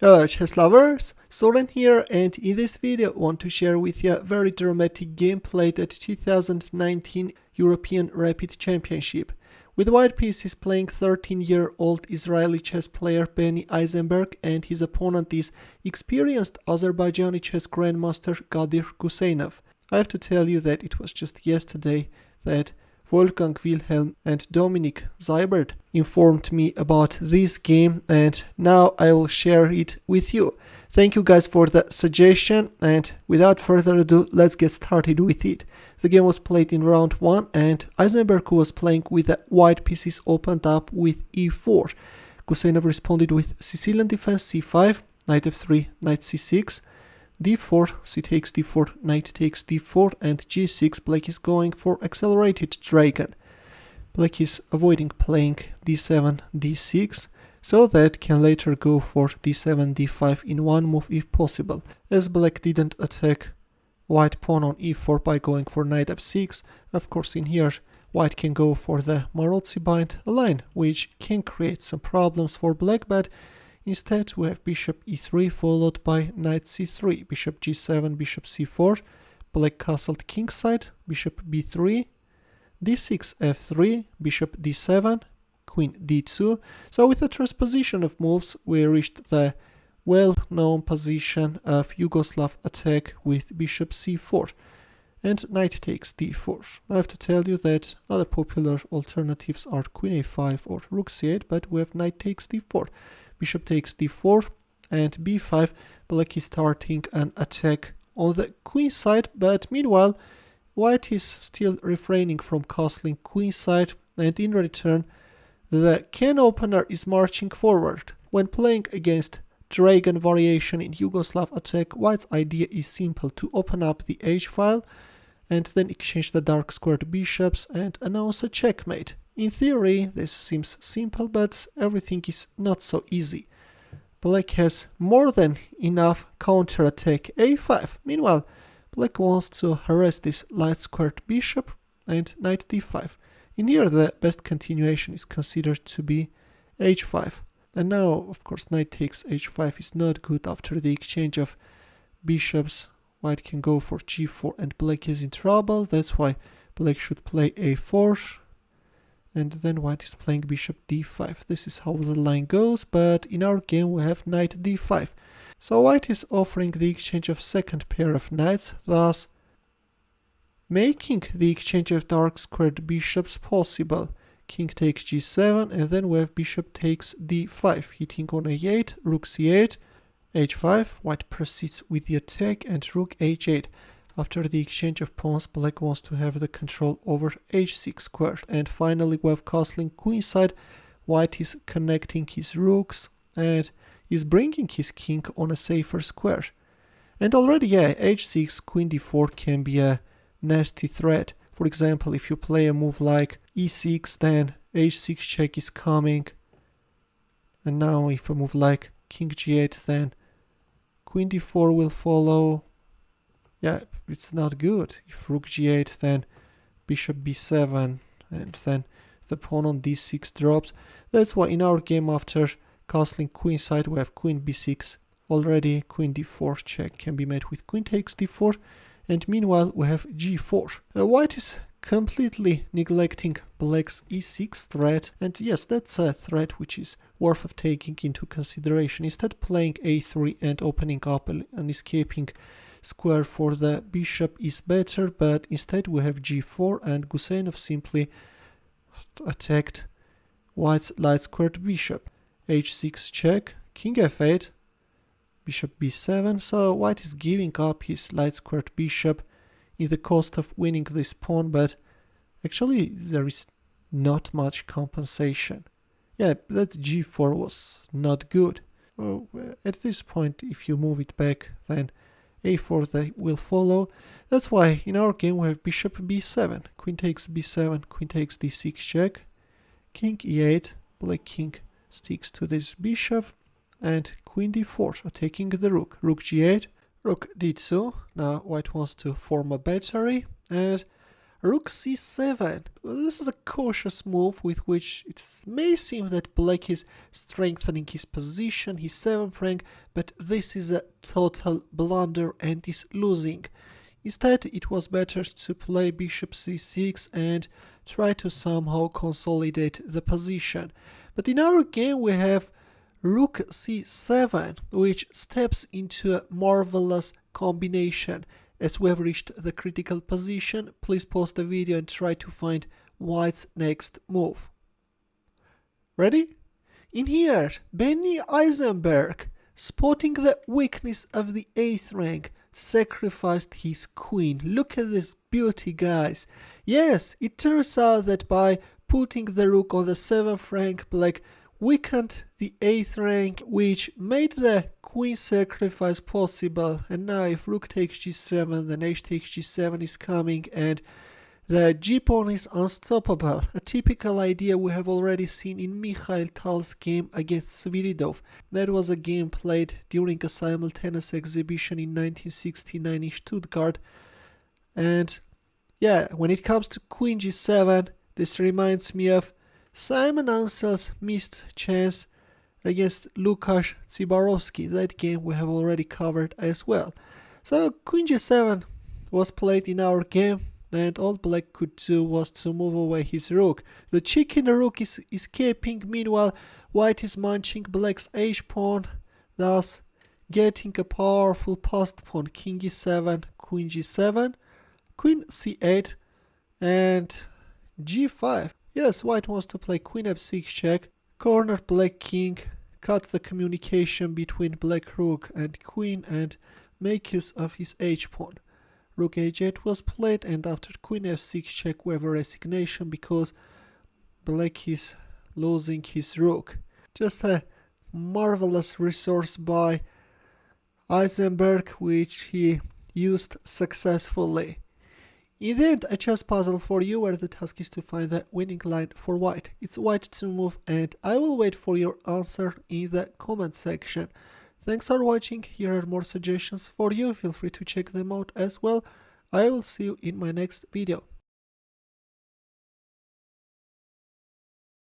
Hello chess lovers, Soren here, and in this video I want to share with you a very dramatic game played at 2019 European Rapid Championship. With white pieces playing 13-year-old Israeli chess player Benny Aizenberg, and his opponent is experienced Azerbaijani chess Grandmaster Gadir Guseinov. I have to tell you that it was just yesterday that Wolfgang Wilhelm and Dominik Seibert informed me about this game, and now I will share it with you. Thank you guys for the suggestion, and without further ado, let's get started with it. The game was played in round 1, and Aizenberg, who was playing with the white pieces, opened up with e4. Guseinov responded with Sicilian defense c5, knight f3, knight c6, d4, c takes d4, knight takes d4, and g6. Black is going for accelerated dragon. Black is avoiding playing d7, d6, so that can later go for d7, d5 in one move if possible. As black didn't attack white pawn on e4 by going for knight f6, of course in here white can go for the Marozzi bind, a line which can create some problems for black, but instead we have bishop e3 followed by knight c3, bishop g7, bishop c4, black castled kingside, bishop b3, d6 f3, bishop d7, queen d2. So with a transposition of moves we reached the well-known position of Yugoslav attack with bishop c4 and knight takes d4. I have to tell you that other popular alternatives are queen a5 or rook c8, but we have knight takes d4. Bishop takes d4 and b5. Black is starting an attack on the queen side, but meanwhile white is still refraining from castling queen side, and in return the can opener is marching forward. When playing against dragon variation in Yugoslav attack, white's idea is simple: to open up the h file and then exchange the dark squared bishops and announce a checkmate. In theory, this seems simple, but everything is not so easy. Black has more than enough counterattack a5. Meanwhile, black wants to harass this light-squared bishop and knight d5. In here, the best continuation is considered to be h5. And now, of course, knight takes h5 is not good after the exchange of bishops. White can go for g4 and black is in trouble. That's why black should play a4. And then white is playing bishop d5. This is how the line goes, but in our game we have knight d5. So white is offering the exchange of second pair of knights, thus making the exchange of dark squared bishops possible. King takes g7, and then we have bishop takes d5, hitting on a8, rook c8, h5. White proceeds with the attack and rook h8. After the exchange of pawns, black wants to have the control over h6 squared. And finally we have castling queenside. White is connecting his rooks and is bringing his king on a safer square. And already, h6, queen d4 can be a nasty threat. For example, if you play a move like e6, then h6 check is coming. And now if a move like king g8, then queen d4 will follow. Yeah, it's not good. If rook g8, then bishop b7, and then the pawn on d6 drops. That's why in our game, after castling queenside, we have queen b6. Already queen d4 check can be met with queen takes d4, and meanwhile we have g4. White is completely neglecting black's e6 threat, and yes, that's a threat which is worth of taking into consideration. Instead playing a3 and opening up an escaping square for the bishop is better, but instead we have g4, and Guseinov simply attacked white's light squared bishop. h6 check, king f8, bishop b7, so white is giving up his light squared bishop in the cost of winning this pawn, but actually there is not much compensation. Yeah, that g4 was not good. Well, at this point, if you move it back, then a4 they will follow. That's why in our game we have bishop b7, queen takes b7, queen takes d6 check, king e8, black king sticks to this bishop, and queen d4 attacking the rook, rook g8, rook d2. Now white wants to form a battery, and Rook c7. This is a cautious move with which it may seem that black is strengthening his position, his 7th rank, but this is a total blunder and is losing. Instead, it was better to play bishop c6 and try to somehow consolidate the position. But in our game we have Rook c7, which steps into a marvelous combination. As we have reached the critical position, please pause the video and try to find white's next move. Ready? In here, Benny Aizenberg, spotting the weakness of the 8th rank, sacrificed his queen. Look at this beauty, guys. Yes, it turns out that by putting the rook on the 7th rank, black weakened the 8th rank, which made the queen sacrifice possible. And now if rook takes g7, then h takes g7 is coming and the g-pawn is unstoppable. A typical idea we have already seen in Mikhail Tal's game against Sviridov. That was a game played during a simultaneous exhibition in 1969 in Stuttgart. And yeah, when it comes to queen g7, this reminds me of Simon Ansel's missed chance against Lukasz Tsibarovsky. That game we have already covered as well. So queen g7 was played in our game, and all black could do was to move away his rook. The chicken rook is escaping, meanwhile white is munching black's h-pawn, thus getting a powerful passed pawn. King e7, queen g7, queen c8 and g5. Yes, white wants to play queen f6 check, corner black king, cut the communication between black rook and queen and make use of his h-pawn. Rook h8 was played, and after queen f6 check we have a resignation because black is losing his rook. Just a marvelous resource by Aizenberg, which he used successfully. In the end, a chess puzzle for you where the task is to find the winning line for white. It's white to move, and I will wait for your answer in the comment section. Thanks for watching. Here are more suggestions for you. Feel free to check them out as well. I will see you in my next video.